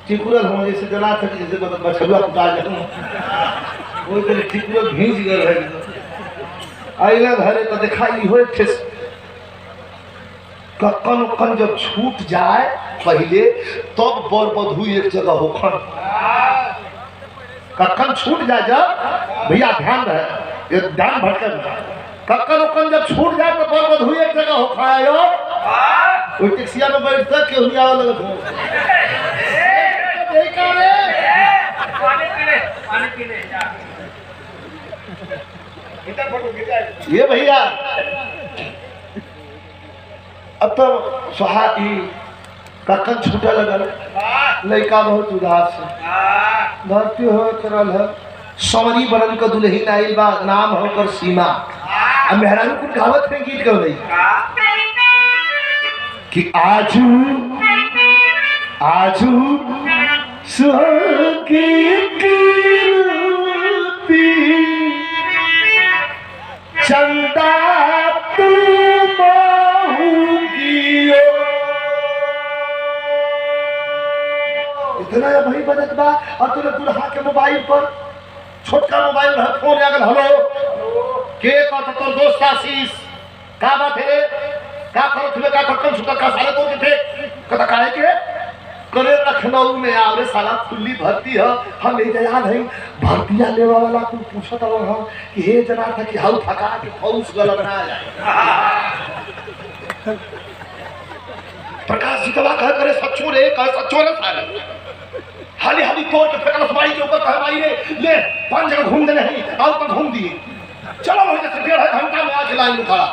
टिकुरल हो जैसे जना था जैसे बछड़ुआ कुटा जाऊं वो तो टिकुरल भींज गए है आइला घरे तो दिखाई होए थे कन जब छूट जाए पहले तब बर बधू एक जगह होखन कक्कन छूट जाए जब भैया ध्यान रहे ये ध्यान भटके कक्कन जब छूट जाए तो बर बधू एक जगह होखायो वो टैक्सिया में बैठता क्यों नहीं आवे लगे पानी पीने ये भैया अब तो सुहागी कक्कन छूटे लगल लड़का बहुत उदास है भर्ती हो करल है समरी बनन का दुल्हन आइल बा नाम होकर सीमा अब मेहरारू कुछ गावत है गीत कर रही कि आजू आजू सुहागी की चंदा तू इतना या भाई बजट बा और तूने दुल्हा के मोबाइल पर छोटका मोबाइल रहा फोन आगल हेलो के कहता तोर दोस्त आशीष का बात है का करत हुए का कक्कन छुटा का साले तो थे कहता काहे के करे लखनऊ में आवरे साला खुली भर्ती है हम ले याद है भर्तिया लेवा वाला तू पूछत रहो हम कि हे जना था कि हाउ थका के फौज गलत ना जाए प्रकाश जी का कह करे सच्चो रे साले हाली हाली तोड़ के फेंकल भाई के ऊपर कह भाई रे ले 5 जगह घूम दे नहीं और तो घूम दिए चलो वहीं से 1.5 घंटा में आके लाइन में खड़ा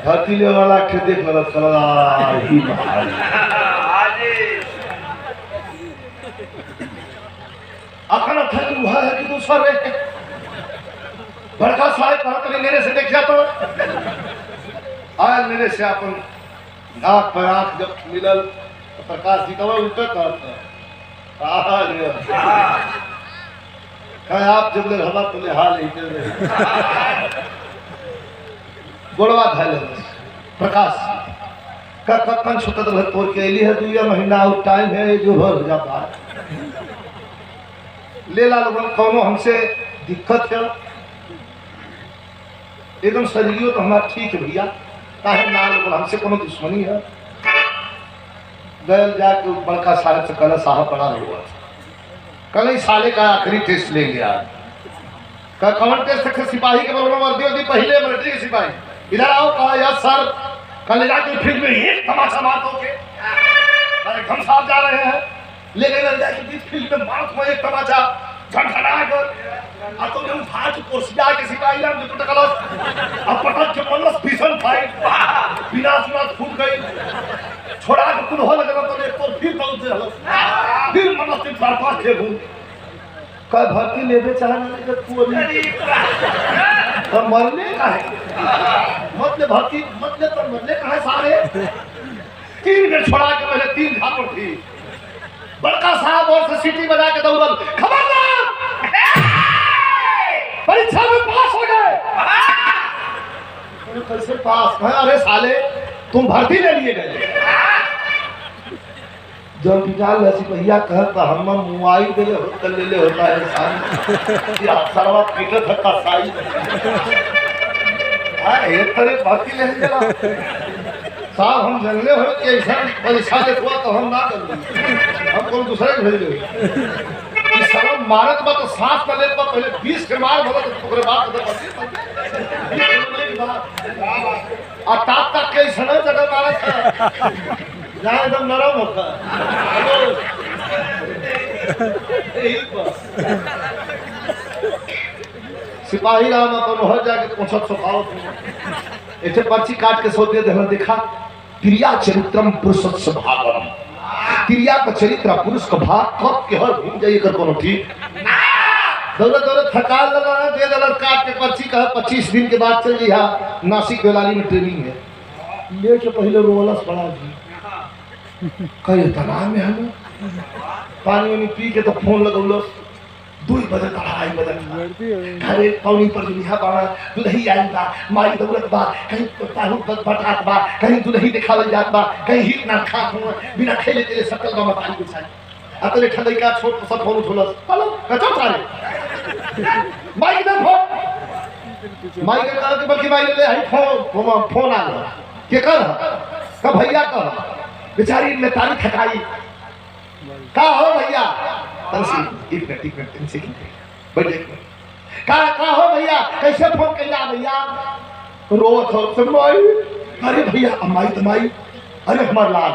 भर्ती ले वाला के देख लगा चला ही भाई अखन था कि वह है कि दूसरा रे बड़का साहब कहत मेरे से देखिया तो आयल मेरे से अपन नाक पर आंख जब मिलल तो प्रकाश जी का उल्टा कहता आप जब ले हवा तो ले हाल ही गोड़वा धैल प्रकाश का कक्कन छुटत भर तोड़ के अली है 2 महीना और टाइम है जो भर हो जाता है ले ला लोगन कौनो हमसे दिक्कत है एकदम शरीरियो तो हमारा ठीक है भैया काहे ना लोगन हमसे कोनो दुश्मनी है गल जाके बड़का साहब से कहला साहब बड़ा हुआ कल ही साले का आखिरी टेस्ट ले लिया का कौन टेस्ट है सिपाही के बगल में वर्दी पहले मिलिट्री के सिपाही इधर आओ कहा यार सर कल जाके फील्ड में एक तमाचा मार दोगे अरे हम साहब जा रहे हैं लेकिन जाके बीच फील्ड में मार को एक तमाचा झटझटा कर आ तो ने उठा के कुर्सिया के सिपाही लाम जो टकलस अब पटक के मल्लस भीषण फाइट बिना सुना फूट गई छोड़ा के कुल हो लगा तो एक तो फिर बहुत से हलस फिर मल्लस 4-5 थे भूल का भर्ती लेबे चाहने के पूरी तो मरने का है मतलब भर्ती मतलब तो मरने का है सारे 3 मिनट छोड़ा के पहले 3 झापड़ थी बड़का साहब और से सीटी बजा के दौड़ल खबरदार परीक्षा में पास हो गए कैसे पास है अरे साले तुम भर्ती ले लिए गए जब विचार सिपहिया कहता हम मोबाइल दे ले होता है सरवा पीटे थका साई एक तरह भर्ती ले चला साहब हम जंगले हो कि ऐसा परीक्षा देखवा तो हम ना कर हम कौन दूसरे के भेज दे सब मारत बा तो सांस में ले पहले 20 के मार भला तो ओकरे बाद और ताप तक के सने जगह मारत है जहां एकदम नरम होता है सिपाही राम अपन हो जाके पूछत सुखाओ ऐसे पर्ची काट के सौ दे देना देखा क्रिया चरित्रम पुरुषस्य भागम क्रिया का चरित्र पुरुष का भाग कब के हर घूम जाइए कर कोनो ठीक दौलत थकान लगा दे दौलत काट के पर्ची का 25 दिन के बाद चल लिया नासिक बेलाली में ट्रेनिंग है ले के पहले रोलस बड़ा जी कई तनाव में हम पानी पी के तो फोन लगौलस 2 बजे 2:30 बजे घरे पौनी पर दुनिया बाड़ा दुल्ही आई बा माई दौलत बा कहीं ताहू बटात बा कहीं दुल्ही दिखावल जात बा कहीं हित ना खा बिना खेले के सकल बा मताई के साथ अतले ठंडई का छोट सब फोन उठलस हेलो कचो सारे माई के फोन माई के कहा कि बल्कि माई ले आई फोन आ गया के कर का भैया का बेचारी ने तारी खटाई का हो भैया तंसी एक मिनट तंसी बैठे का हो भैया कैसे फोन कैला भैया रोत हो माई अरे भैया अम्माई तमाई अरे हमार लाल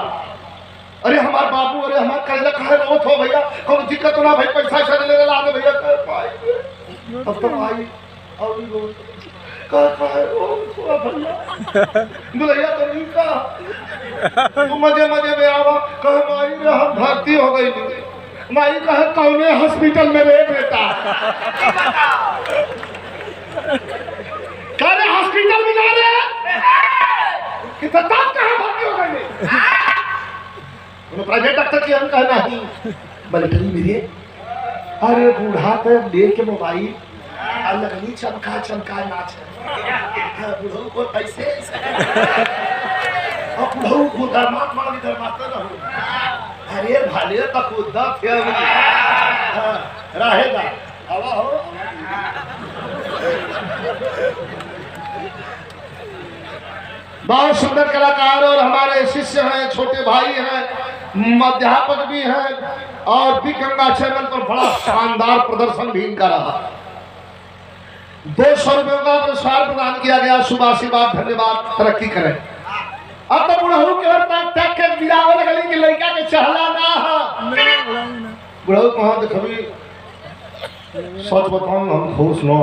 अरे हमार बाबू अरे हमार कैला काहे रोत हो भैया कोनो दिक्कत ना भाई पैसा से ले ला दे भैया भाई अब तो भाई और रोत का भैया दुल्हैया तो नहीं का तू मजे में आवा कहे माई रे हम भर्ती हो गई माई कहे कौने हॉस्पिटल में रे बेटा कहे हॉस्पिटल में जा रे कि तब कहाँ भर्ती हो गई प्राइवेट डॉक्टर की हम कहना ही मिलिट्री मेरे अरे बूढ़ा पे ले के मोबाइल लगनी चमका नाच बुढ़ऊ को पैसे और बुढ़ऊ को दरमात मांगी दरमात न हो अरे भाले तक उद्धा थे रहेगा हवा हो बहुत सुंदर कलाकार और हमारे शिष्य हैं छोटे भाई हैं अध्यापक भी हैं और भी गंगा चैनल पर बड़ा शानदार प्रदर्शन भी इनका रहा 200 रुपयों का पुरस्कार प्रदान किया गया शुभाशीर्वाद धन्यवाद तरक्की करें अब तो बुढ़ऊ के तक के बिरावे लगली कि लड़का के चहला ना बुढ़ऊ कहाँ देखबी सच बताऊं हम खुश न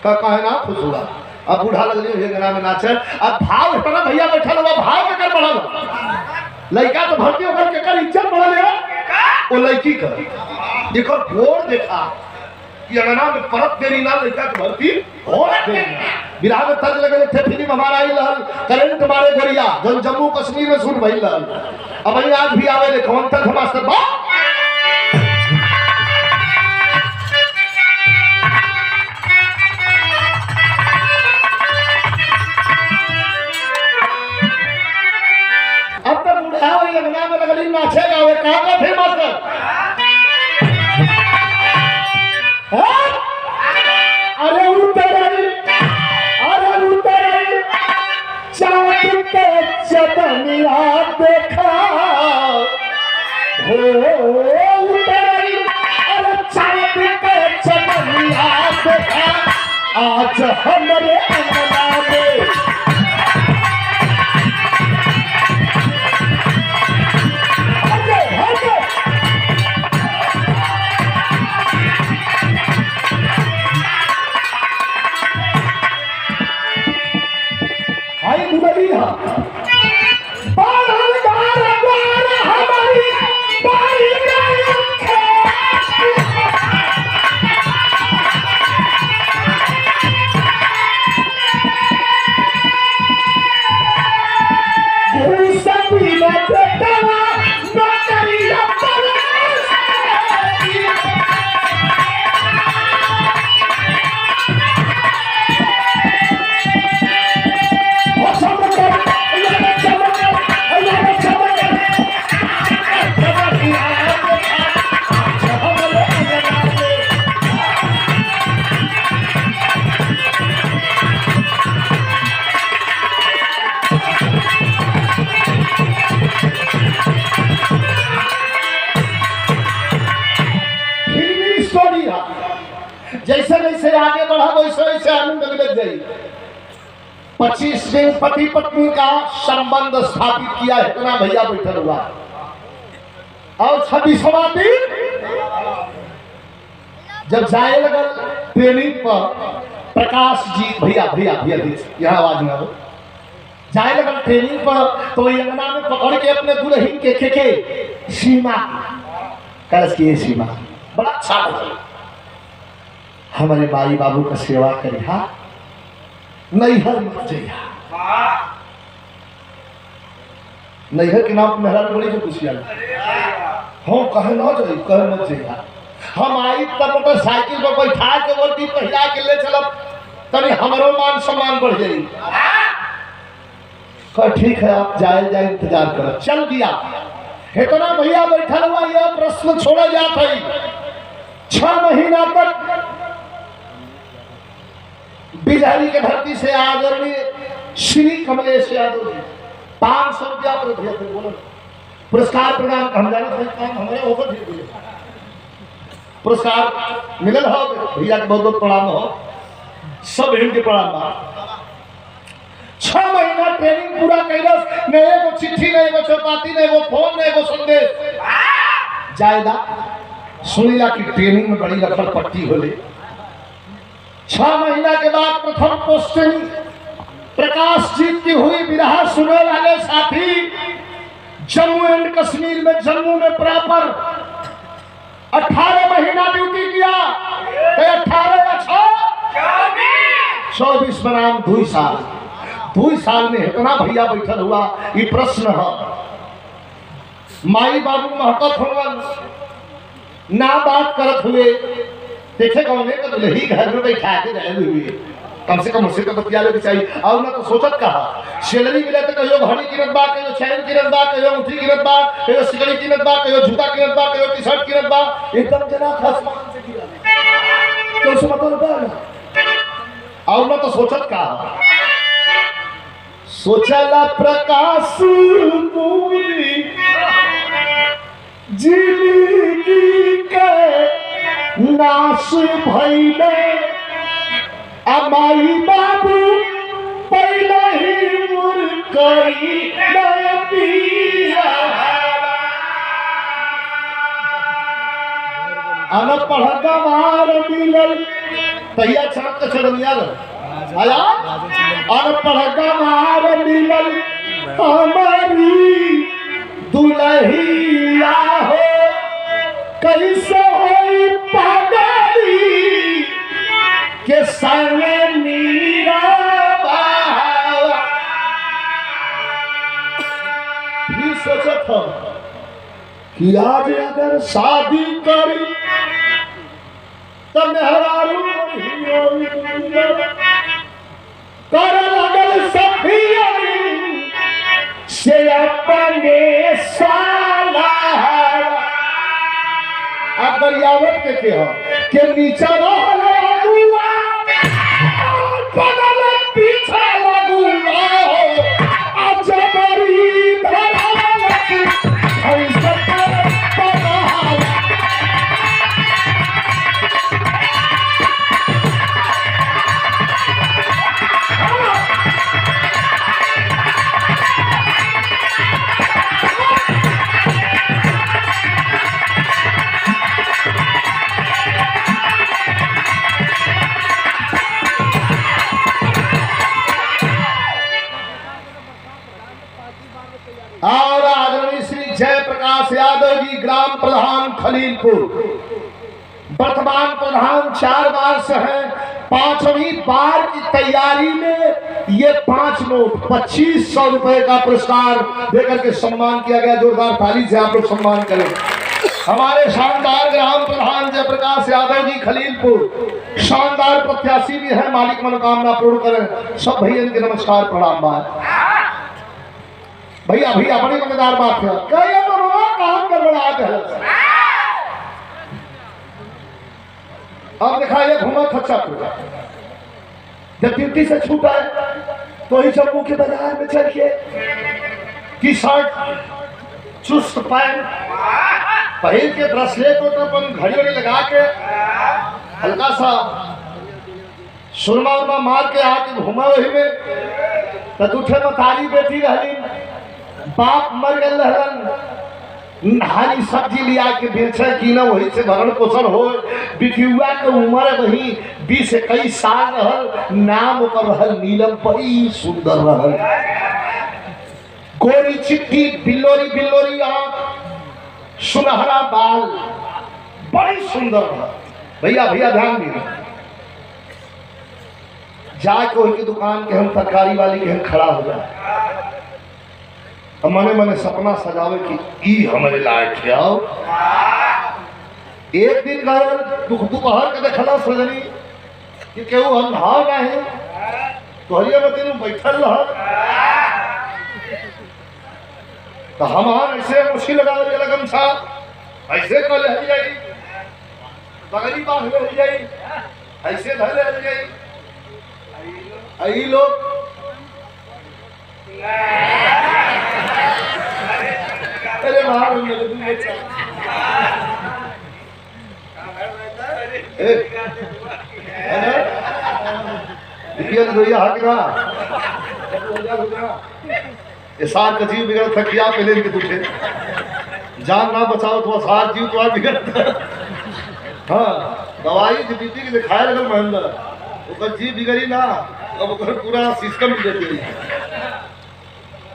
का कहे ना खुश हुआ अब बूढ़ा लगली हे गाना में नाचे अब भाव इतना भैया बैठल हुआ भाव के कर बढ़ल लड़का तो भर्ती होकर के कर इज्जत बढ़ल है वो लड़की का देखो भोर देखा कि अंगना में परत देरी ना लड़का के भर्ती हो गई बिरहा में तर्ज लगे थे फिल्म हमारा आई लहल करंट मारे गोरिया जो जम्मू कश्मीर में शूट भइल लहल अब आज भी आवे ले कौन तक मास्टर बा अब तक बुढ़ा हुई अंगना में लगली नाचेगा वे कहां का थे मास्टर अरे उतर चाँद के चतनिया देखा हो उतर अरे चाँद के चतनिया देखा आज हमारे अंगना में जैसे जैसे आगे बढ़ा वैसे वैसे आनंद मिलत जाए 25 दिन पति पत्नी का संबंध स्थापित किया है इतना भैया बैठल हुआ और 26वां दिन जब जाए लगल ट्रेनिंग पर प्रकाश जी भैया भैया भैया यहाँ आवाज ना हो जाए लगल ट्रेनिंग पर तो अंगना में पकड़ के अपने दुल्हन के सीमा कलश की सीमा बड़ा अच्छा लगा हमारे माई बाबू का सेवा करिहा नैहर मत जइहा नैहर के नाम मेहरा बड़ी जो खुशियां हो कहे ना जाई कहे मत जइहा हम आई तब मोटरसाइकिल पर बैठा के वर्दी पहिरा के ले चलब तभी हमरो मान सम्मान बढ़ जाई। ठीक है आप जाए इंतजार करो। चल दिया इतना भैया बैठा हुआ यह प्रश्न छोड़ा जाता है 6 महीना तक बिजहरी के धरती से आदरणीय श्री कमलेश यादव जी 500 रुपया बोलो पुरस्कार प्रदान हम जाना काम हमारे ओवर पुरस्कार मिलल हो भैया के बहुत बहुत प्रणाम हो सब हिंदी प्रणाम। 6 महीना ट्रेनिंग पूरा कैलस नहीं एगो चिट्ठी नहीं एगो चौपाती नहीं एगो फोन नहीं एगो संदेश जायदा सुनीला की ट्रेनिंग में बड़ी रखल पट्टी होले। 6 महीना के बाद प्रथम पोस्टिंग प्रकाश जीत की हुई विरहा सुने वाले साथी जम्मू एंड कश्मीर में जम्मू में प्रॉपर 18 महीना ड्यूटी किया 24 बनाम 2 साल में इतना भैया बैठल हुआ ये प्रश्न है माई बाबू महकत हुवन ना बात करत हुए देखे कौन है दुल्ही घर में बैठा के रहे हुए कम से कम मुझसे तो बतिया लेके चाहिए और ना तो सोचत कहा सैलरी मिले तो कहियो घड़ी कीनत बा कहियो चैन कीनत बा कहियो अंगूठी कीनत बा कहियो सिकड़ी कीनत बा कहियो जूता कीनत बा कहियो टी शर्ट कीनत बा एकदम जना आसमान से गिरा तो उसमें मतलब बा और ना तो सोचत कहा सोचला प्रकाश पूरी जिंदगी के नाश भइले अमाई बाबू पहले ही मुरकई अनपढ़ गवार मिलल तैया छड़क छड़मिया आया अनपढ़ गवार मिलल हमारी दुल्हिया हो कैसे होई पागली के संग मीरा भी सोचत हो कि आज अगर शादी करी तो मेहरारू कर लगल सफियरी से अपने साला अगर यावत के हो के नीचा रह बगल पीछे लगूंगा आज बड़ी धरावत ऐसे और आदरणीय श्री जयप्रकाश यादव जी ग्राम प्रधान खलीलपुर वर्तमान प्रधान 4 बार से हैं 5वीं बार की तैयारी में ये 5 नोट 2500 रुपए का पुरस्कार देकर के सम्मान किया गया। जोरदार ताली से आप लोग सम्मान करें। हमारे शानदार ग्राम प्रधान जयप्रकाश यादव जी खलीलपुर शानदार प्रत्याशी भी है मालिक मनोकामना पूर्ण करें। सब भैया के नमस्कार प्रणाम बात भैया भैया बड़ी मजेदार बात है कई काम कर बड़ा अब देखा ये घूमा खच्चा पूरा जब ड्यूटी से छूटा है तो ही जम्मू के बाजार में चल के टी शर्ट चुस्त पैंट पहन के ब्रेसलेट और अपन घड़ी वड़ी लगा के हल्का सा सुरमा उरमा मार के आके घूमा वही में तो दूठे मतारी बेटी रही बाप मर गए रहन हरी सब्जी लिया के बेचे की ना वही से भरण पोषण हो बिटियुआ के उम्र वही 20-21 साल रहल नाम ओकर रहल नीलम बड़ी सुंदर रहल गोरी चिट्टी बिल्लोरी बिल्लोरी आंख सुनहरा बाल बड़ी सुंदर रहल। भैया भैया ध्यान दीजिए जाके उनकी दुकान के हम तरकारी वाली के हम खड़ा हो जाए मने मने सपना सजावे कि ई हमारे लायक आओ एक दिन गए दोपहर के देखला सजनी कि केहू हम भाव नहीं तोहरिया में तीनों बैठल रह तो हमार ऐसे मुश्किल लगा लगन सा ऐसे कल हो जाई बगली बांध हो जाई ऐसे धले हो जाई आई लोग अरे मार मेरे दूर बच्चा सार का जीव बिगड़ थकिया पहले इनके तुझे जान ना बचाओ तो सार जीव तो बिगड़ हाँ दवाई जो बीती के दिखाए लगल महेंद्र ओकर जीव बिगड़ी ना अब ओकर पूरा सिस्टम बिगड़ गई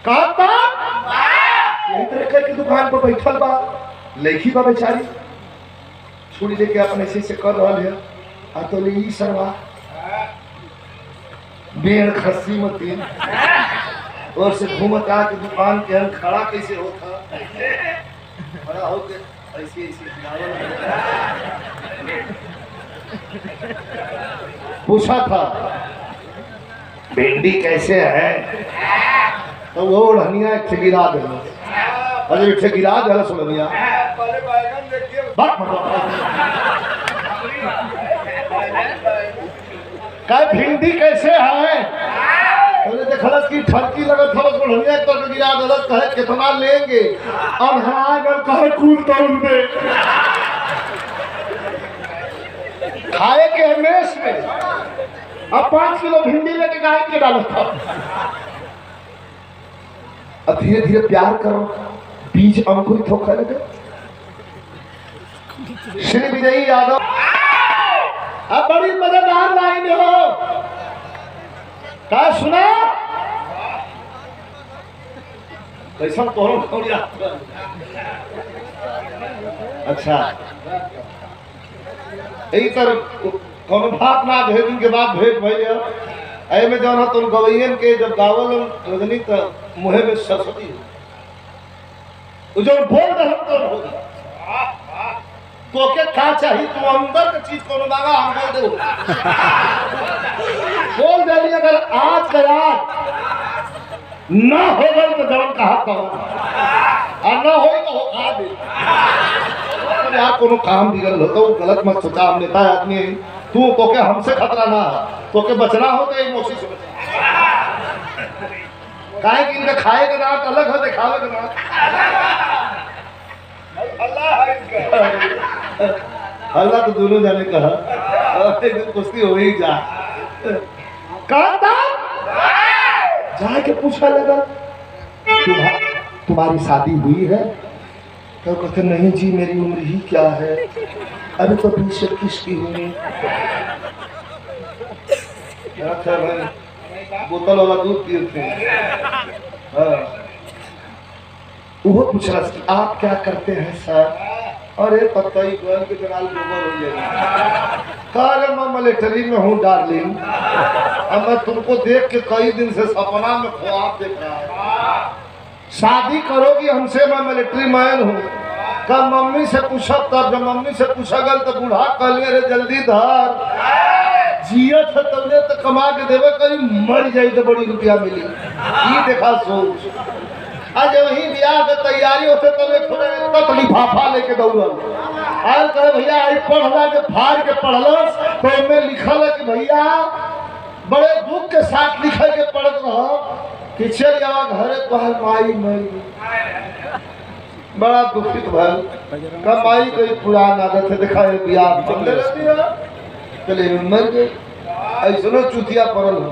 कहता यही तरह की दुकान पर बैठल बा लड़की बा बेचारी छुरी लेके अपने से कर रहा है आ तो ले ई सरवा बेड़ खस्सी मती और से घूमत आ के दुकान के हम खड़ा कैसे होता खड़ा हो के ऐसे ऐसे पूछा था भिंडी कैसे है तो वो धनिया एक गिरा दे अरे एक गिरा दे सुनिया क्या भिंडी कैसे है देखलस की ठरकी लगत थोड़ा बढ़िया तो गिरा दलत कहे कितना लेंगे और हाँ अगर कहे कूल तोड़ दे खाए के हमेश में अब 5 किलो भिंडी लेके गाय के डालो था अब धीरे धीरे प्यार करो बीज अंकुरित होकर लगे श्री विजयी यादव अब बड़ी मजेदार लाइन हो क्या सुना कैसा तोरो खोलिया अच्छा यही तरह कोनो बात ना भेज दिन के बाद भेंट भइल ऐ में जौन तुम गवैयन के जब गावल रजनी त मुहे में सरस्वती हो जो बोल रहा तो हो तो के का चाहिए तू अंदर के चीज कोनो मांगा हम बोल दे बोल दे अगर आज का याद ना हो गई तो जवन कहा कहो और ना होई तो हो खा दे यार कोनो काम बिगड़ हो तो गलत मत सोचा हम नेता आदमी तू तो के हमसे खतरा ना तो के बचना हो तो इमोशी से काहे कि इनका खाए का नाम अलग है दिखावे का नाम अल्लाह तो दोनों जाने कहा एकदम कुश्ती हो ही जा कहता जाके पूछा लगा तुम्हारी शादी हुई है तो कहते नहीं जी मेरी उम्र ही क्या है अभी तो 20-21 की हुई बोतल वाला दूध पिए थे वो पूछ रहा कि आप क्या करते हैं सर अरे पता ही गोल के जनाल गोबर हो जाएगा कल मैं मिलिट्री में हूँ डार्लिंग अब मैं तुमको देख के कई दिन से सपना में ख्वाब देख रहा हूँ शादी करोगी हमसे मैं मिलिट्री मैन हूँ कब मम्मी से पूछा तब जब मम्मी से पूछा गल तो बूढ़ा कहलिए रे जल्दी धर जियत है तबले तो कमा के देवे कहीं मर जाई तो बड़ी रुपया मिली ये देखा सोच आज वही ब्याह के तैयारी होते तो लिफाफा लेके दौड़ल आज कहे भैया आई पढ़ला के फाड़ के पढ़लस तो में लिखल है कि भैया बड़े दुख के साथ लिखे के पढ़त रहो कि चल जावा घरे तोहर माई मरी बड़ा दुखित भल कमाई कोई पुरान आदत है दिखा ब्याह बंद रहती है चले मर गए ऐसा चुतिया पड़ल हो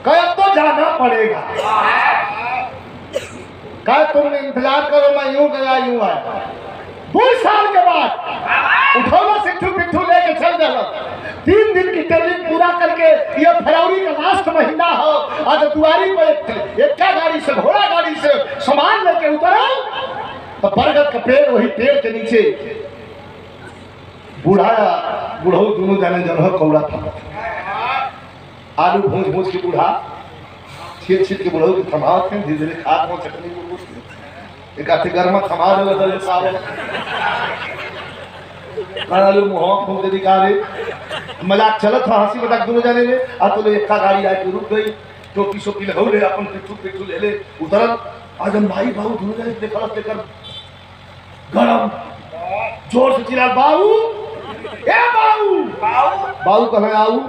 कब तो जाना पड़ेगा क्या तुम इंतजार करो मैं यूं गया यूं आया 2 साल के बाद उठौला सिट्ठू पिट्ठू लेके चल जाओ 3 दिन की ट्रेनिंग पूरा करके ये फरवरी का लास्ट महीना हो और दुआरी पर एक गाड़ी से घोड़ा गाड़ी से सामान लेके उतरो तो बरगद का पेड़ वही पेड़ के नीचे बूढ़ो दोनों जाने जन कौड़ा था आलू भूज भूज के बूढ़ा छीट के बुढ़ऊ के थमाव थे धीरे धीरे खाद में चटनी एक आते गर्मा थमा दे काले मुंह फूंक दे दिखारे मजाक चलत था हंसी मजाक दोनों जाने में आ तो एक का गाड़ी आके रुक गई टोपी शोपी लगाऊ ले अपन पिट्ठू ले ले उतरल आजम भाई बाबू दोनों जाने देखल लेकर गरम जोर से चिल्ला बाबू ए बाबू बाबू कहाँ आऊ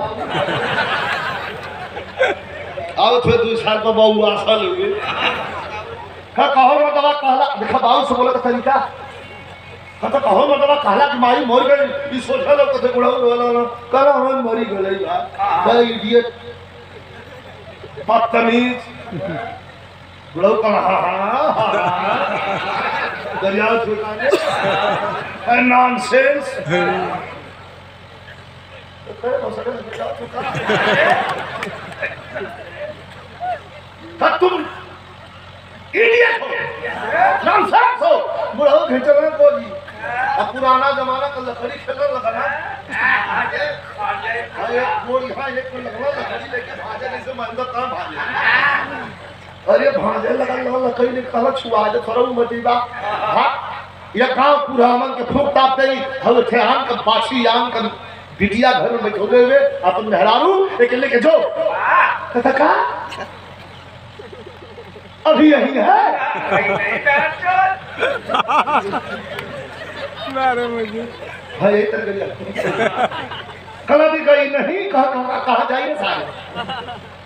आओ थे 2 साल का बाबू आशा लोगे कहो मतलब कहला देखा बाबू से बोला का तरीका कथा कहो मतलब कहला कि माई मर गई ई सोचा लोग कथे गुड़ाऊ वाला करा हम मरी गई बा का इडियट बदतमीज गुड़ाऊ का दरिया छुटाने है नॉनसेंस तुम इडियट हो नॉनसेंस हो बुढ़ाऊ घिंचना बोली अब पुराना जमाना का लकड़ी खेलने लगा ना अरे गोली हाँ एक लगना लकड़ी लेके भाजे नहीं से मंदिर कहाँ भाजे अरे भाजे लगा लकड़ी ने कहा छुआ दे थोड़ा मटीबा हाँ ये गाँव पूरा मन के फूक ताप दे हम थे आम का बाछी आम का बिटिया घर में बैठे हुए अपन मेहरारू एक लेके जो कहा अभी यही है कल भी गई नहीं कहा जाइए सारे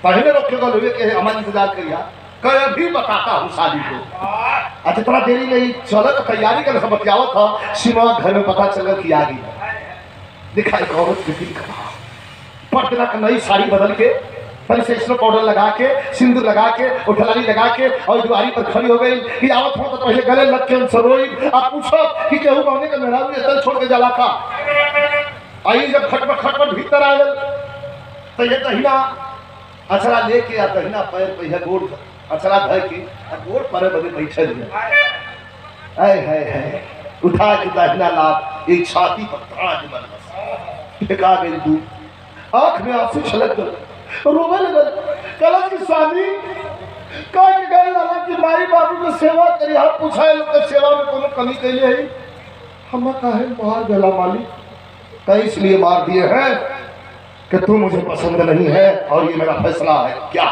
पहले रखे गल हुए हमारा इंतजार करिया कल अभी बताता हूँ शादी को अच्छा थोड़ा देरी नहीं चलो तो तैयारी कर बतियावत था सीमा घर में पता चला कि आ गई दिखाई औरत पटना का नई साड़ी बदल के सेक्शन पाउडर लगा के सिंदूर लगा के उठलानी लगा के और दुआरी पर खड़ी हो गई कि आवत हो तो पहले गले लग के सरोई आप पूछो कि केहू गाने का मेहरारू ये छोड़ के जाला का आई जब खटपट भीतर आ गल तो ये दहिना अचरा लेके आ दहिना पैर पे है गोड़ अचरा धर के गोड़ पर बदे बैठे दिया आए है उठा के दहिना लात एक छाती पर ताज बन फेंका गई तू आंख में आंसू छलक गए रोवे लगल कलश की स्वामी कह के गए लाला कि माई बाबू को सेवा करी हम पूछा लोग के सेवा में कोनो कमी कैले है हम काहे मार गला मालिक कई इसलिए मार दिए हैं कि तू मुझे पसंद नहीं है और ये मेरा फैसला है क्या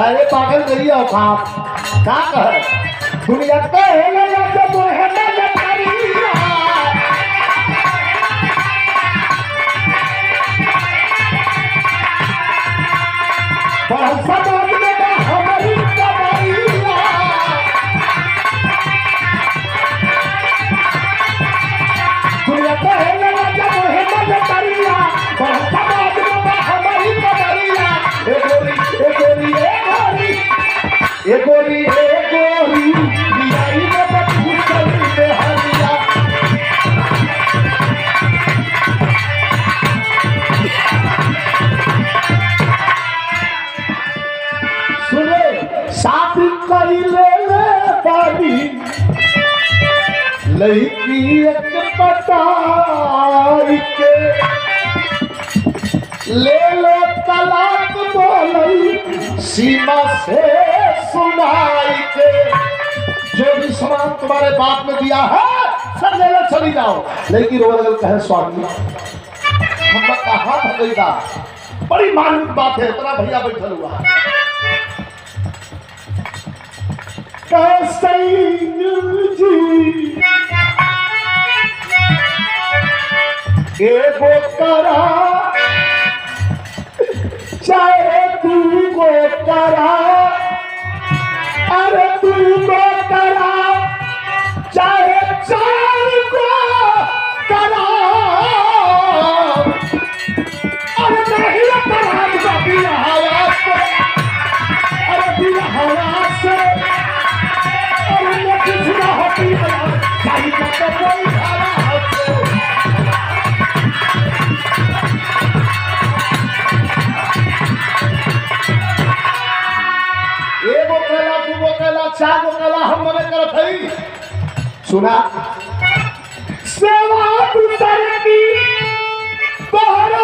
अरे पागल गई हो का कह दुनिया तो है ना तो मोहम्मद करिया पर समाज में हमारी कमाईया दुनिया तो है ना तो मोहम्मद करिया पर समाज में हमारी कमाईया ए गोरी दियाई में बटुसल में हरिया सुने शादी करी ले बाबी लड़की एक पटाई के ले लो तलाक बोलई सीमा से सुनाई के जो भी सामान तुम्हारे बाप ने दिया है सब ले लो चली जाओ लेकिन रोल कहे स्वामी हम कहा भगईदा बड़ी मार्मिक बात है इतना भैया बैठल हुआ कैसे जी एगो करा चाहे तू को करा अरे तू को करा चाहे चार को करा अरे नहीं करा बिना हवा से अरे बिना हवा से अरे मैं कुछ ना होती चाहिए तो कोई हवा से चार कला हम मने करत हई सुना सेवा दूसरे की तोहरा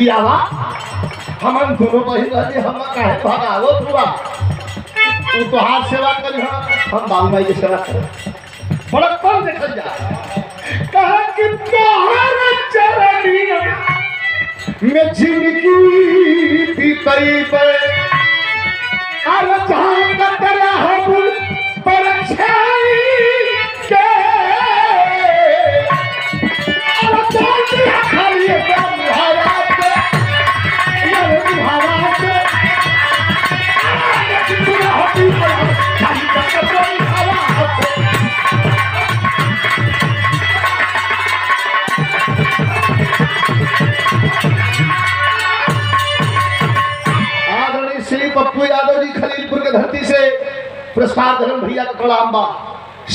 बियावा हमन दोनों बहिन रहते हम काहे भगावो पूरा तू तो हाथ सेवा करी हम बाबू माई की सेवा कर बड़ा कम देखल जा कहा कि तोहर चरनिया में जिंदगी बीतई पे अरे जहां तक रहब परछाई के अरे तोहर खाली मुहारा पे यार मुहारा पे पूरा होती है खाली तक मुहारा पप्पू यादव जी खलीलपुर के धरती से पुरस्कार धरम भैया का कलाम बा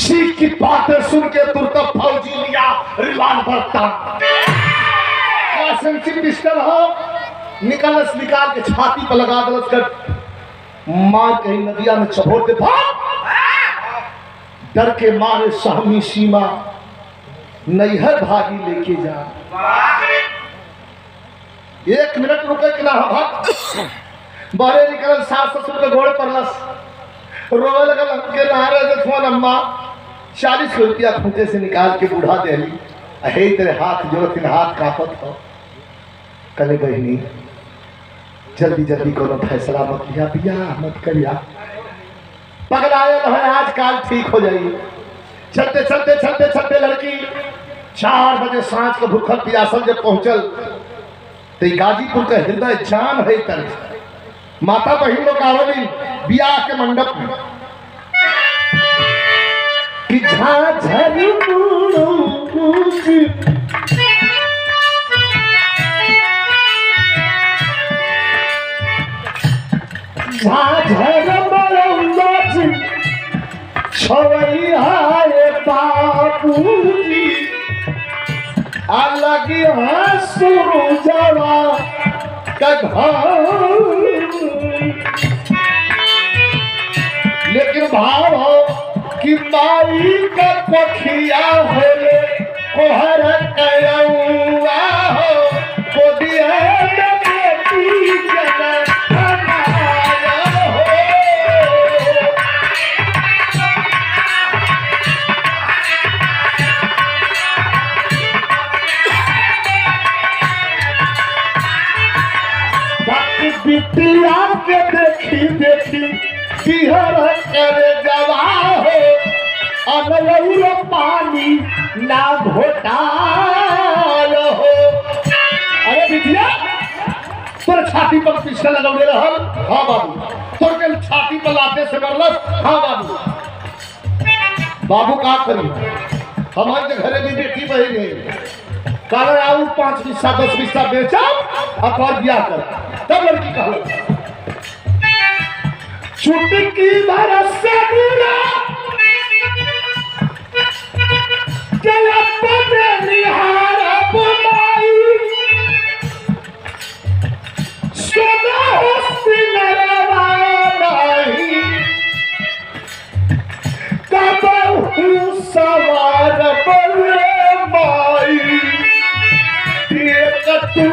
सीख की बातें सुन के तुरंत फौजी लिया रिवॉल्वर क्या संचित पिस्टल हो निकाल के छाती पर लगा दलत कर मार कहीं नदिया में चबोड़ दे डर के मारे सामी सीमा नैहर भागी लेके जा 1 मिनट रुके कि ना भाग बारे निकल सास ससुर के घोड़े परलस रोवे लगल हमके नहारे दे फोन अम्मा 40 रुपया खूंटे से निकाल के बुढ़ा देली हे तेरे हाथ जोड़ तीन हाथ कापत हो कले बहनी जल्दी जल्दी कोनो फैसला मत लिया बियाह मत करिया पगलाए है आजकल ठीक हो जाइए चलते लड़की 4 बजे सांझ के भूखल पियासल जब पहुंचल तो गाजीपुर का हृदय जान है तरह माता बहन लोग आवेली बियाह के मंडप में कि झाझर छवैया बाबूजी अलग सुरजवा का घर लेकिन भाव हो कि माई का पखिया होले कोहर कयौआ हो कोदिया में बेटी जन हमारा हो बिटिया के देखी बिहर करे जवा हो अनलौर पानी ना घोटाल हो अरे बिटिया तोर छाती पर पिस्टल लगौले रहल हाँ बाबू तोर के छाती पर लाते से मरलस हाँ बाबू का करी हमारे घरे भी बेटी बहन है काले आऊ 5 हिस्सा 10 हिस्सा बेचा और बियाह कर तब लड़की कहा चुटकी भर से निहार बुलाई सोना कबहू सवार बले माई तू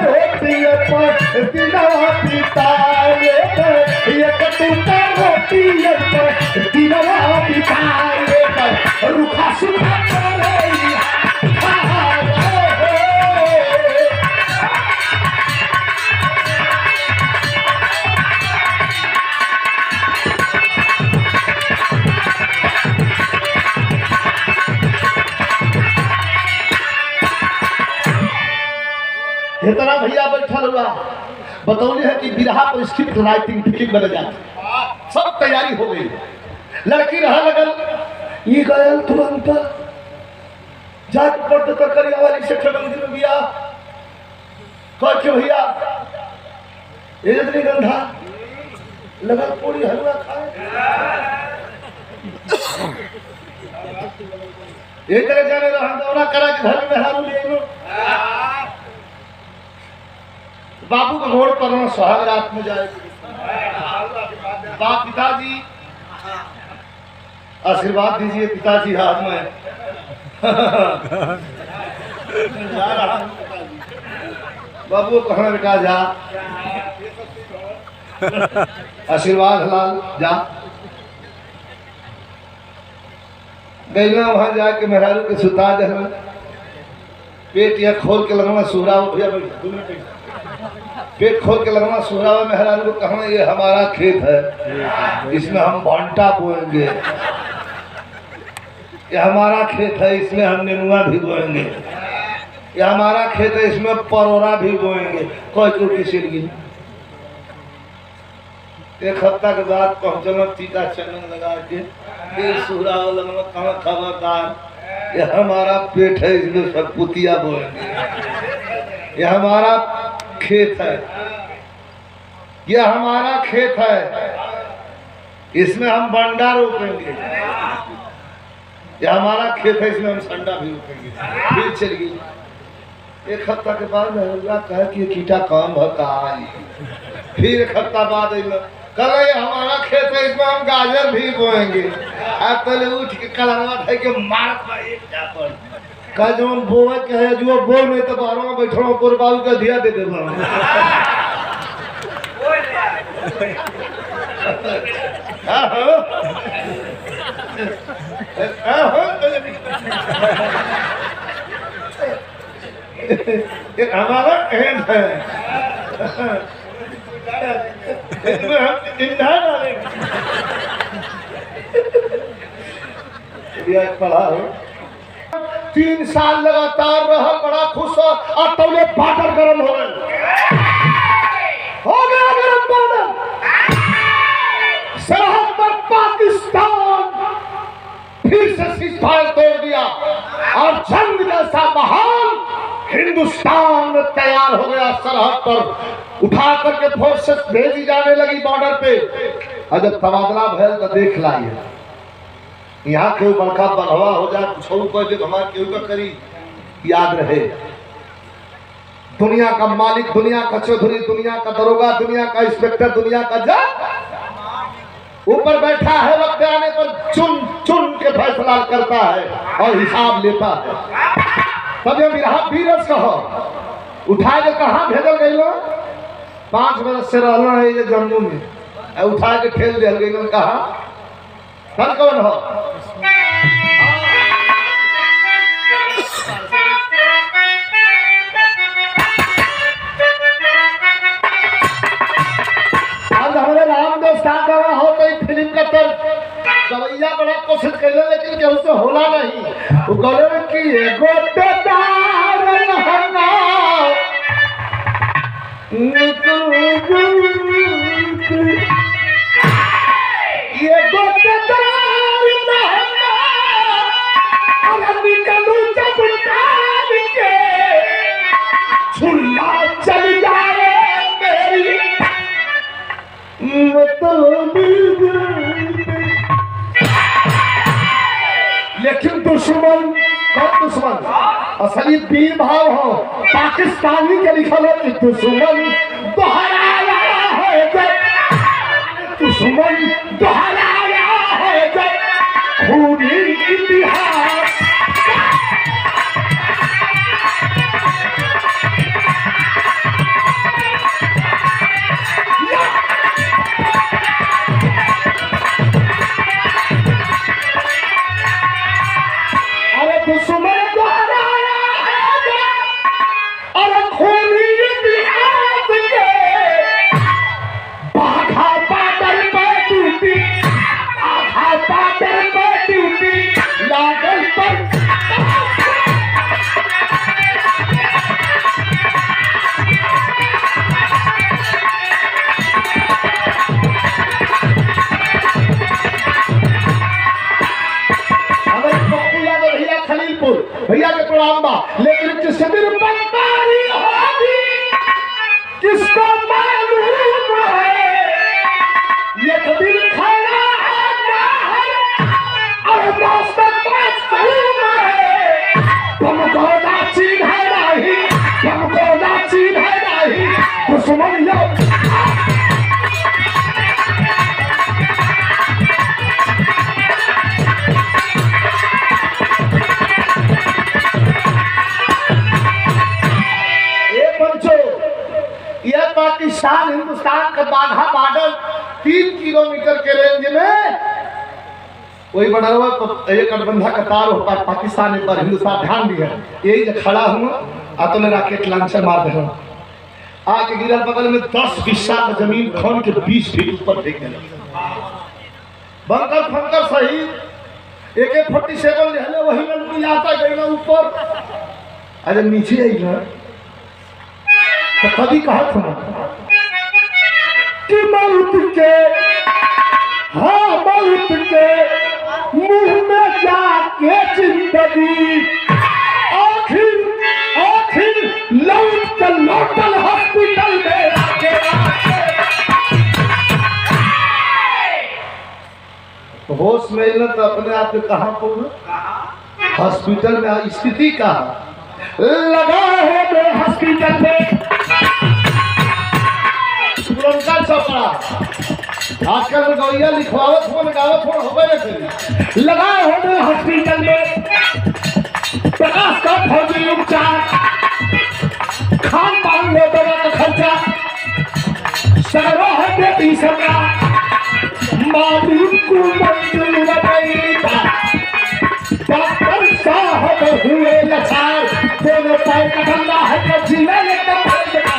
रोटी पर दिना बिताए एक तू रोटी पर दिना बिताए रुखा सुखा करे इतना भैया बैठा हुआ बतौले है कि बिरहा पर स्क्रिप्ट राइटिंग फिल्म बन जाती सब तैयारी हो गई लड़की रहा लगल ये गयल तुरंत जाके पड़ते तो करिया वाली से मंदिर में बिया कह के भैया ये जितनी गंधा लगल पूरी हलवा खाए ये तरह जाने रहा दौरा करा के घर में हारू ले लो बाबू का घोड़ पर सुहाग रात में जाएगी बाप पिताजी आशीर्वाद दीजिए पिताजी हाथ में जा रहा बाबू कहना बेटा जा, आशीर्वाद लाल जा। गैला वहां जाके मेहरारू के सुता दे, पेट या खोल के लगना सुहरा भैया, पेट खोल के लगना सुहरा मेहरारू को कहना ये हमारा खेत है, इसमें हम भांटा बोएंगे, ये हमारा खेत है, इसमें हम नेनुआ भी बोएंगे, ये हमारा खेत है, इसमें परोरा भी बोएंगे। कोई टूटी सिरगी। एक हफ्ता के बाद पहुंचना टीका चंदन लगा के, फिर सुहरा लगना कहाँ खबरदार, ये हमारा पेट है, इसमें सब पुतिया बोएंगे, ये हमारा खेत है, ये हमारा खेत है, इसमें हम बंडा रोपेंगे, ये हमारा खेत है, इसमें हम संडा भी रोपेंगे। फिर चल गई। एक हफ्ता के बाद कहा कि कीटा काम है कहा। फिर एक हफ्ता बाद कल ये हमारा खेत है, इसमें हम गाजर भी बोएंगे। अब पहले उठ के कलरवा थे के मार का जो बोए के है जो बोल में तो बाहरों में बैठो पर बाबू का दिया दे दे हमारा खेत है, इसमें हम इंधा डालेंगे। पढ़ा हो 3 साल लगातार रहा, बड़ा खुश हो, और तौले बाटर गरम हो गया गरम बाटर। सरहद पर पाकिस्तान फिर से सीजफायर तोड़ दिया और जंग जैसा माहौल हिंदुस्तान में तैयार हो गया। सरहद पर उठा करके फोर्सेस भेजी जाने लगी बॉर्डर पे। और जब तबादला भैल तो देख लाइए, यहाँ केहू बड़का बलहवा हो जाए, कुछ हमारे केहू का करी याद रहे। दुनिया का मालिक, दुनिया का चौधरी, दुनिया का दरोगा, दुनिया का इंस्पेक्टर, दुनिया का जज ऊपर बैठा है, वक्त आने पर चुन चुन के फैसला करता है और हिसाब लेता है। तब ये वीरस कहो उठा के कहाँ भेजल गई लो? 5 बरस से रहना है ये जम्मू में, उठा के ठेल दिया गई कहा कल कौन हो? आज हमारे राम दोस्तान का हो तो फिल्म का तर गवैया बड़ा कोशिश कर ले, लेकिन केहू से होला नहीं। वो गले की एगो बेदार रहना ये गोतेदार रहना और निकलू जब काल के छुरिया चल जाए मेरी लेकिन दुश्मन कब दुश्मन असली वीर भाव हो पाकिस्तानी के लिखल हो कि दुश्मन दोहराया है जब, दुश्मन दोहराया है जब खूनी इतिहास। भैया के प्रणाम बा, लेकिन जिस दिन बमबारी होगी किसको मालूम है, ये दिन खड़ा है और मौसम मासूम है। तुमको नाचीन है नहीं, तुमको नाचीन है नहीं, दुश्मन लोग पाकिस्तान हिंदुस्तान का बाघा बॉर्डर 3 किलोमीटर के रेंज में वही बना हुआ एक गठबंधन का तार हो पाकिस्तान एक बार हिंदुस्तान ध्यान दिया यही जो खड़ा हूँ आ तो राकेट लॉन्चर मार दे आके गिरा बगल में 10 बिस्सा का जमीन खोन के 20 फीट ऊपर फेंक देना बंकर फंकर सही AK-47 ले हले वही लड़की आता गई ना ऊपर अरे नीचे आई ना तो कभी कहा था कि मौत के हाँ मौत के मुंह में जाके जिंदगी आखिर लौटल हॉस्पिटल में आके होश में न तो अपने आप में कहाँ पहुंचे हॉस्पिटल में स्थिति कहाँ लगा है मैं हॉस्पिटल में पुरनका चौपड़ा आजकल गौया लिखवावत हो गावत हो होबे न करी लगा है मैं हॉस्पिटल में प्रकाश का फौजी उपचार खान पान में दवा का खर्चा सगरो है बेटी सबका मालूम को मंजूर नहीं था डॉक्टर साहब हुए लाचार दोनों पैर का धंधा है तो जीना एकदम बंद का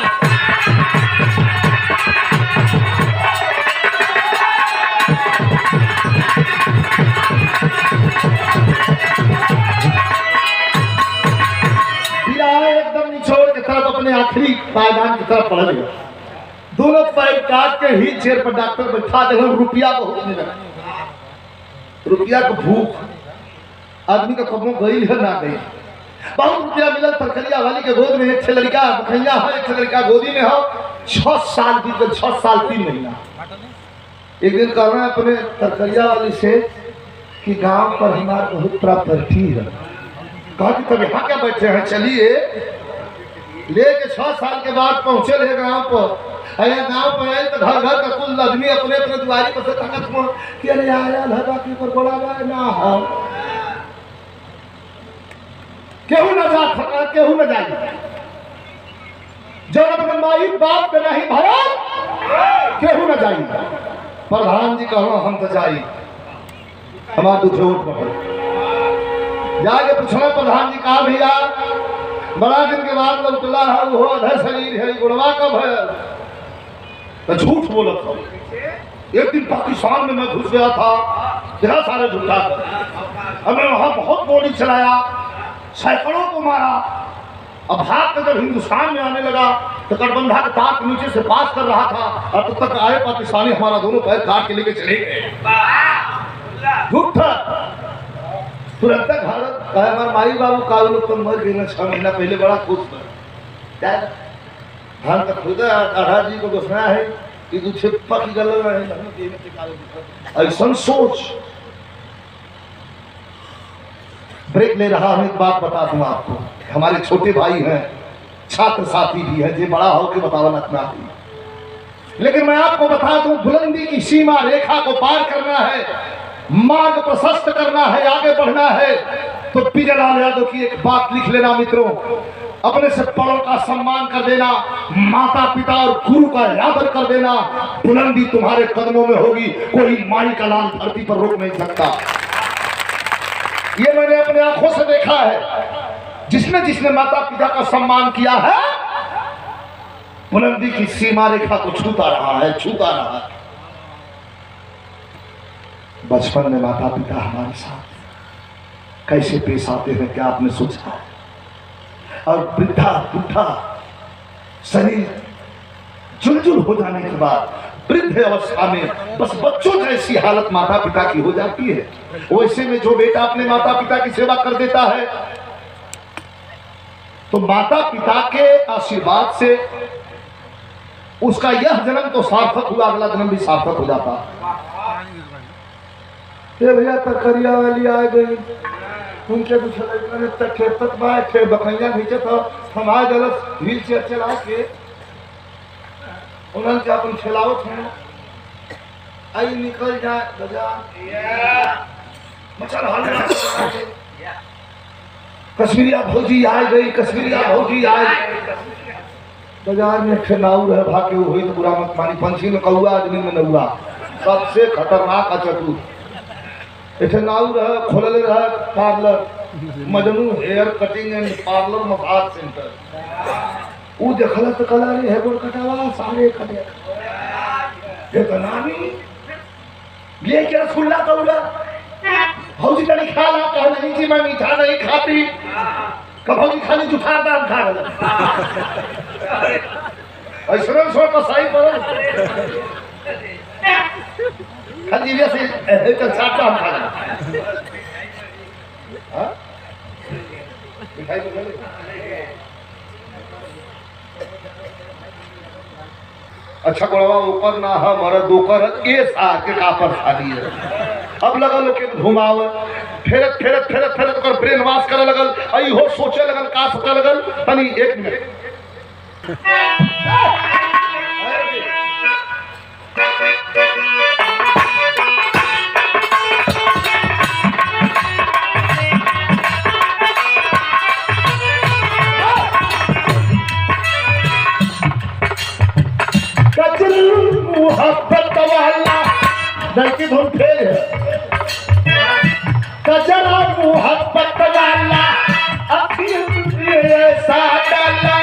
एकदम निचोड़ के तरफ अपने आखिरी पायदान की तरफ पड़ गया दोनों पैर काट के ही चेयर पर डॉक्टर बैठा दे रुपया बहुत मिला रुपया को भूख आदमी का कमों गई है ना गई बहुत रुपया मिला तरकरिया वाली के गोद में एक लड़का बखैया है एक लड़का गोदी में हो 6 साल की 6 साल 3 महीना एक दिन कह रहे हैं अपने तरकरिया वाली से कि गांव पर हमारा बहुत प्रॉपर्टी है कहा कि तब यहाँ क्या बैठे हैं चलिए लेके 6 साल के बाद पहुंचे रहे गांव पर अरे गांव पर आए तो घर घर का कुल आदमी अपने अपने द्वारी पर से तकत में कि अरे आया लगा कि पर बड़ा ना हो केहू न जा केहू न जाए जब अपने माई बाप पे नहीं भरा केहू न जाए प्रधान जी कहो हम तो जाई हमारा दुख उठ पड़े जाके पूछना प्रधान जी कहा भैया बड़ा दिन के बाद लौटला है वो अधर शरीर है गुड़वा कब है तो झूठ बोला था एक दिन पाकिस्तान में मैं घुस गया था जरा सारे झूठा अब मैं वहां बहुत गोली चलाया सैकड़ों को मारा अब भाग कर जब हिंदुस्तान में आने लगा तो गठबंधन के तार के नीचे से पास कर रहा था और तब तक आए पाकिस्तानी हमारा दोनों पैर काट के लेके चले गए झूठ था तुरंत भारत हमारे माई बाबू का लोग तो मर गए 6 महीना पहले बड़ा खुश था धान का खुदा आधा जी को घोषणा है कि कुछ पक गल ऐसा सोच ब्रेक ले रहा हूं एक बात बता दूं आपको हमारे छोटे भाई हैं छात्र साथी भी हैं जो बड़ा होकर बतावा रखना है लेकिन मैं आपको बता दूं बुलंदी की सीमा रेखा को पार करना है मार्ग प्रशस्त करना है आगे बढ़ना है तो बिजलाल यादव की एक बात लिख लेना मित्रों अपने से बड़ों का सम्मान कर देना माता पिता और गुरु का आदर कर देना बुलंदी तुम्हारे कदमों में होगी कोई माई का लाल धरती पर रोक नहीं सकता ये मैंने अपने आंखों से देखा है जिसने जिसने माता पिता का सम्मान किया है बुलंदी की सीमा रेखा को छूता रहा है बचपन में माता पिता हमारे साथ कैसे पेश आते हैं क्या आपने सोचा और वृद्धा बुढ़ा शरीर जुलजुल हो जाने के बाद वृद्ध अवस्था में बस बच्चों जैसी हालत माता पिता की हो जाती है वैसे में जो बेटा अपने माता पिता की सेवा कर देता है तो माता पिता के आशीर्वाद से उसका यह जन्म तो सार्थक हुआ अगला जन्म भी सार्थक हो जाता। ये भैया तरकरिया वाली आ गई उनके कुछ खेपत थे बकैया नीचे तो हमारे गलत व्हील चेयर चला के उन्होंने क्या अपन खिलावत हैं आई निकल जाए बाजार मचल हल कश्मीरिया भौजी आ गई कश्मीरिया भौजी आ गई बाजार में नाऊ रहे भागे हुई तो बुरा मत मानी। पंछी में कौआ, आदमी में नौआ, सबसे खतरनाक अचतुर। ऐसे नाऊ रहे खोलले रहे parlour, Majnu hair cutting and parlour massage centre. वो देखला तो कला रे हेयर कटावा सारे कटे ये तो नानी ये क्या रसगुल्ला कौला भौजी तनी खा ला, कह नहीं जी मैं मीठा नहीं खाती, कभौजी खाली जूठा दाम खा गया ऐसा सो तो सही पर खाली वैसे एक चाटा हम खा गया। हां मिठाई तो ले अच्छा गोड़वा ऊपर ना हमारा दोकर के साथ के कापर खाली है। अब लगल के घुमाव फेरत फेरत फेरत फेरत कर ब्रेन वॉश करे लगल, आई हो सोचे लगल का सोचे लगल तनी एक मिनट मोहब्बत वाला लड़की धुन फेल है कजरा मोहब्बत वाला ऐसा डाला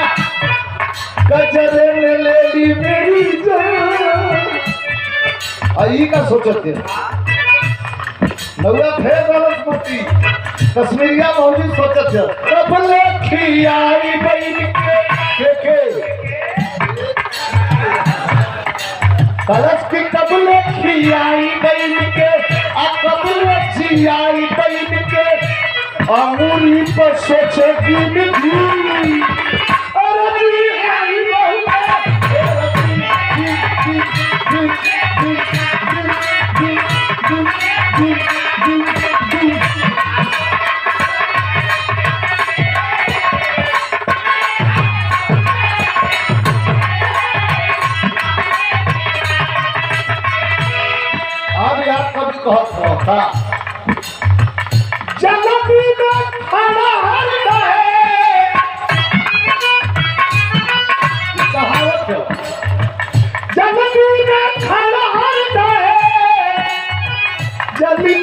कजरे ने ले ली मेरी जान। आई का सोचते नौवा फेर बनस्पति कश्मीरिया मौजी सोचते कब लेखी आई बहन के कलश की कबले खियाई बहन के कबले खियाई बहन के अंगुली पर सोचेगी मिठी अरे आई था जलबी में खड़ा है कहावत है जलबी में खड़ा है जलबी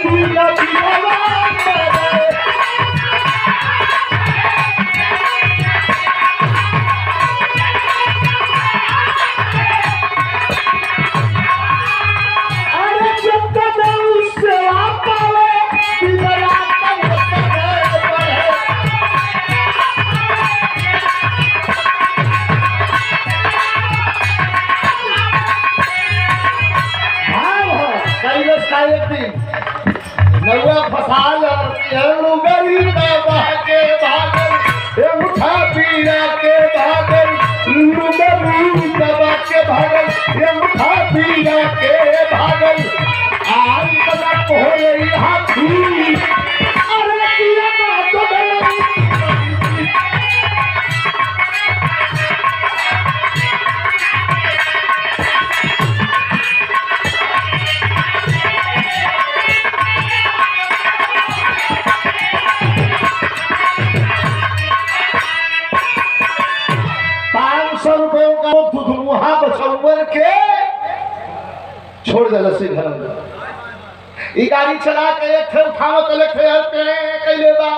नौवा फसाल गरी के भागल उठा पीरा के भागल लुगरी दबा के भागल उठा पीरा के भागल आज तक हो रही हाथी अरे किया बात के छोड़ दे लसी घर में ई गाड़ी चला के एक थे उठाओ तले थे कैले बा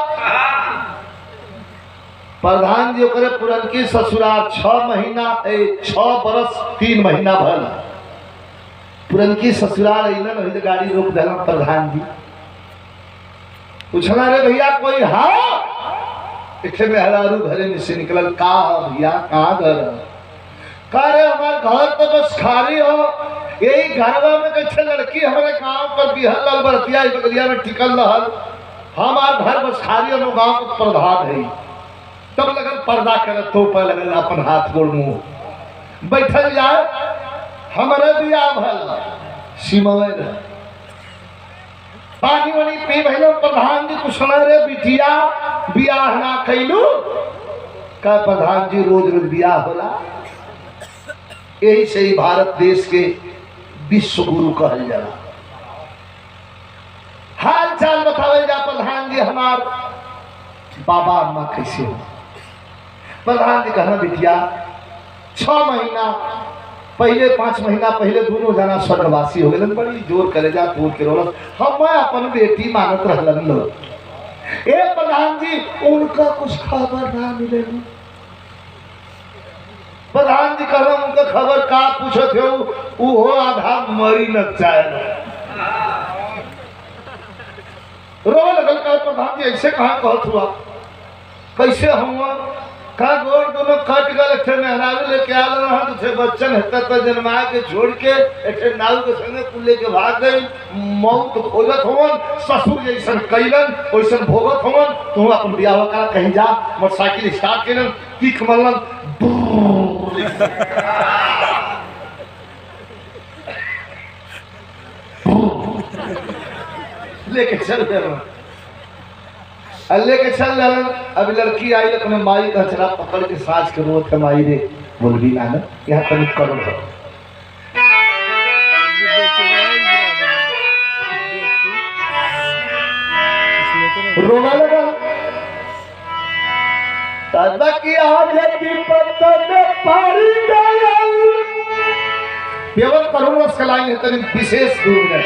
प्रधान जी ओकरे पुरनकी ससुराल 6 महीना 6 बरस 3 महीना भल पुरनकी ससुराल इना नहीं तो गाड़ी रोक देला प्रधान जी पूछना रे भैया कोई हां इथे में हरारू घरे में से निकलल का भैया कहां घर करे हमारे घर तो बस खाली हो यही घरवा में कैसे लड़की हमारे गांव पर बिहल बरतिया बगलिया में टिकल रहल हमार घर बस खाली हम गांव के प्रधान है तब लगन पर्दा करे तो पर लगन अपन हाथ गोड़ मुंह बैठल जाए हमारे बियाह भल सीमवे पानी वानी पी भइलो प्रधान जी पूछना रे बिटिया बियाह ना कैलू का प्रधान जी रोज रोज बियाह होला यही से ही भारत देश के विश्व गुरु कहल जाला हाल चाल बतावे जा प्रधान जी हमार बाबा अम्मा कैसे हो प्रधान जी कहना बिटिया 6 महीना पहले 5 महीना पहले दोनों जना स्वर्गवासी हो गए। बड़ी जोर करे जा तोड़ के रोल हम अपन बेटी मानत रहलन लोग। ए प्रधान जी उनका कुछ खबर ना मिले। प्रधान जी कह उनका खबर का पूछो थे वो आधा मरी न चाहे रो लगल का प्रधान जी ऐसे कहाँ कहत हुआ कैसे हुआ का गोर दोनों कट गए थे मेहरारू लेके आ रहा तो थे बच्चन हेता तो जन्मा के छोड़ के एक नाव के संगे कुल्ले के भाग गई मौत खोजत होवन ससुर जैसन कैलन वैसन भोगत होवन तू अपन बियाह का कहीं जा मोटरसाइकिल स्टार्ट केलन किक मरलन लेके चल गए लेके चल रहा। अब लड़की आई अपने माई का चरा पकड़ के साज के रोत है माई रे बोल भी ना यहाँ तनिक करो रोना लगा दादा की आज की पत्ता में पानी डाला केवल करोड़ रस कलाई है तनिक विशेष दूर है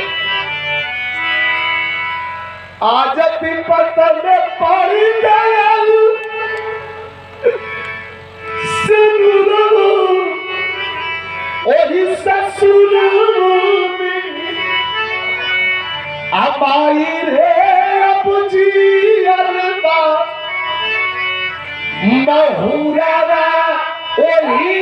आज भी पत्थर में पानी डाला वही ससुर हमारी रे अबुजी अरबा महुरा वही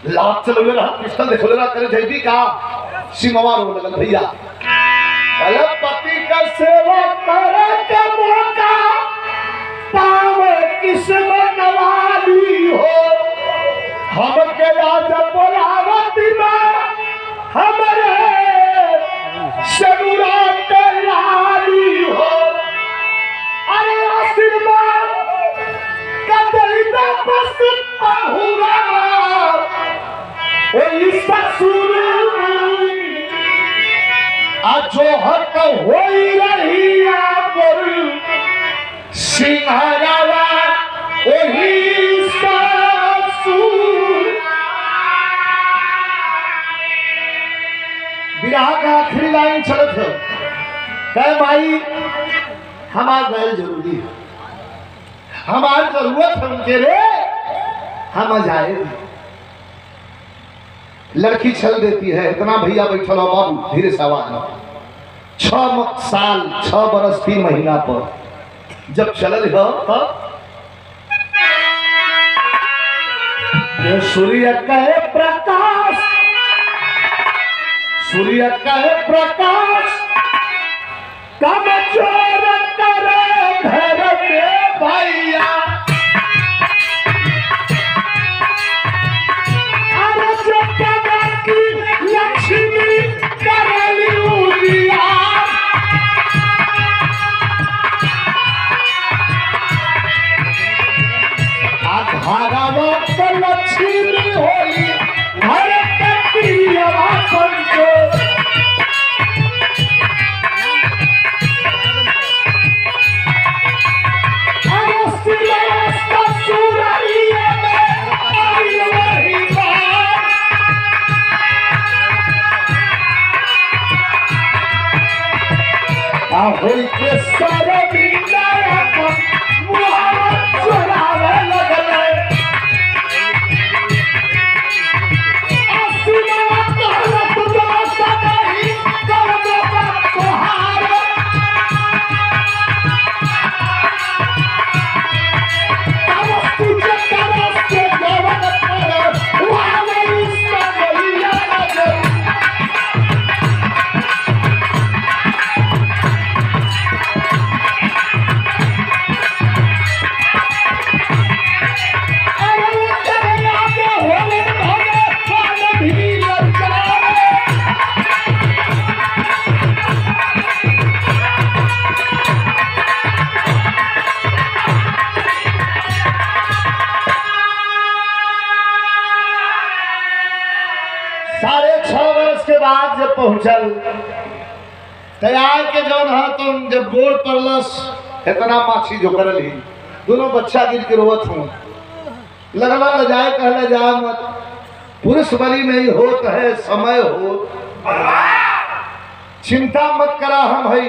लाभ चलो रहा पिस्टल देखो रहा करे जैबी का सिमवा रो लगल भैया पहले पति का सेवा करे का मौका पावे किस्मत वाली हो हम के राज बोलावती में हमारे सगुरा तैयारी हो अरे आशीर्वाद का दलिता बस पहुरा जो हक हो रही सिंहारा वही विवाह का आखिरी लाइन चलत है कह भाई हमार गैर जरूरी है हमारी जरूरत है उनके रे हम जाए लड़की चल देती है इतना भैया बैठल हो बाबू धीरे से आवाज 6 साल 6 बरस 3 महीना पर जब चलल है सूर्य कहे प्रकाश कम चोर करे घर में भैया लक्ष्मी करली उलिया आधारवा तो लक्ष्मी होली घर के पियवा पंचो अरे सिलस्ता सुरैया में आई वही बात होई के सारे बिनाया पर मोहब्बत चुरावे लगले आसमां कहलत दोस्त नहीं कर दो तोहार अब तुझे तरस के जवान कर वाले इसका गलिया लगे साढ़े 6 वर्ष के बाद जब पहुंचल तैयार के जौन है तुम जब गोड़ पड़लस इतना माछी जो कर ली दोनों बच्चा गिर के रोवत हूँ लगवा न जाए कहला जा मत पुरुष बलि नहीं होत है समय हो चिंता मत करा हम है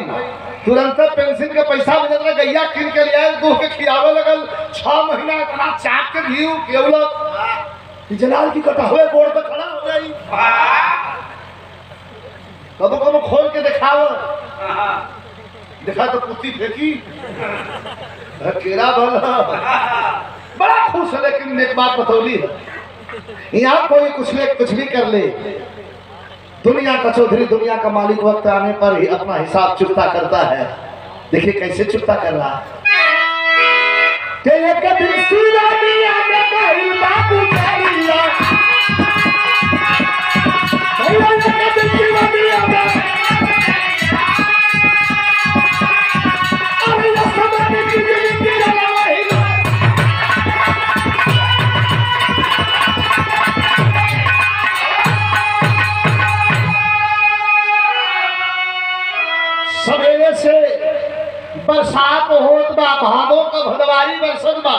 तुरंत पेंशन का पैसा मिलत रहा गैया किन के लिए दूध के खियावे लगल 6 महीना इतना चाट के घी केवल जलाल की कटा हुए गोड़ पे खड़ा हो जाई कबो कबो खोल के दिखाओ देखा तो कुत्ती फेंकी केरा भला बड़ा खुश है लेकिन एक बात बतौली है यहाँ कोई कुछ भी कर ले दुनिया का चौधरी दुनिया का मालिक वक्त आने पर ही अपना हिसाब चुकता करता है देखिए कैसे चुकता कर रहा है सवेरे से बरसात होत बा भादों का भदवारी बरसत बा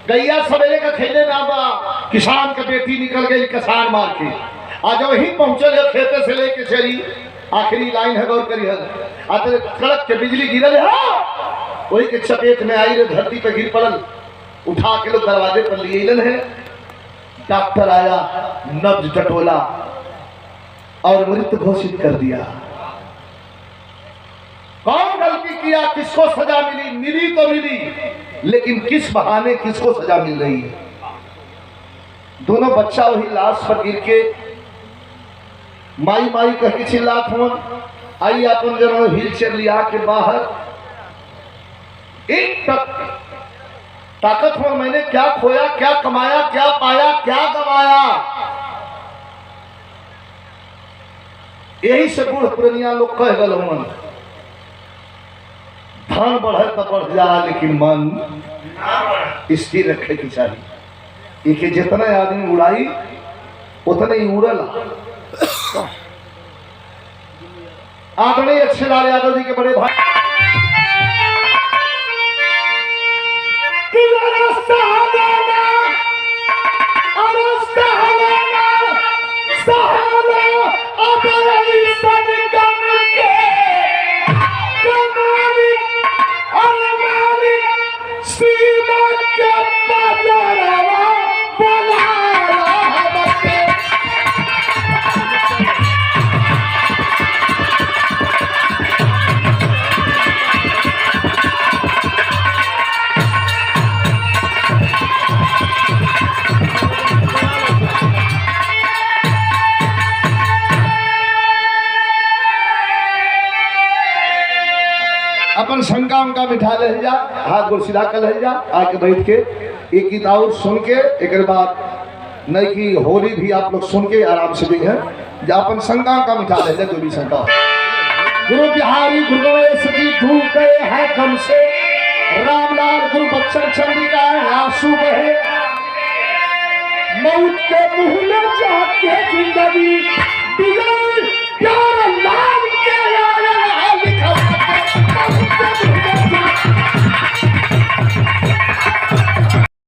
गैया सवेरे का खेले ना बा किसान का बेटी निकल गई किसान मार के आज वही पहुंचल है खेते से लेके चली आखिरी लाइन है गौर करी है आते कड़क के बिजली गिरल है वही के चपेट में आई रे धरती पे गिर पड़ल उठा के लोग दरवाजे पर लिए इलन है डॉक्टर आया नब्ज टटोला और मृत घोषित कर दिया कौन गलती किया किसको सजा मिली तो मिली लेकिन किस बहाने किसको सजा मिल रही है दोनों बच्चा वही लाश पर गिर के माई माई कह के चिल्लात हो आई अपन जनो व्हील चेयर लिया के बाहर एक तक ताकत हो मैंने क्या खोया क्या कमाया क्या पाया क्या गवाया यही से बूढ़ पुरनिया लोग कह गल मन धन बढ़े तो बढ़ जा लेकिन मन स्थिर रखे की चाहिए एक जितना आदमी उड़ाई उतना ही उड़ला आदरणीय अच्छे लाल यादव जी के बड़े भाई अपन शंका उनका बिठा ले जा हाथ गोड़ सीधा कर ले जा आके बैठ के एक गीत और सुन के एक बाद नहीं कि होली भी आप लोग सुन के आराम से भी है जा अपन शंका का बिठा ले जा जो भी शंका गुरु बिहारी गुरु गणेश जी धूप गए हैं कम से रामलाल गुरु बच्चन चंद्रिका आंसू बहे मौत के मुंह में जाके जिंदगी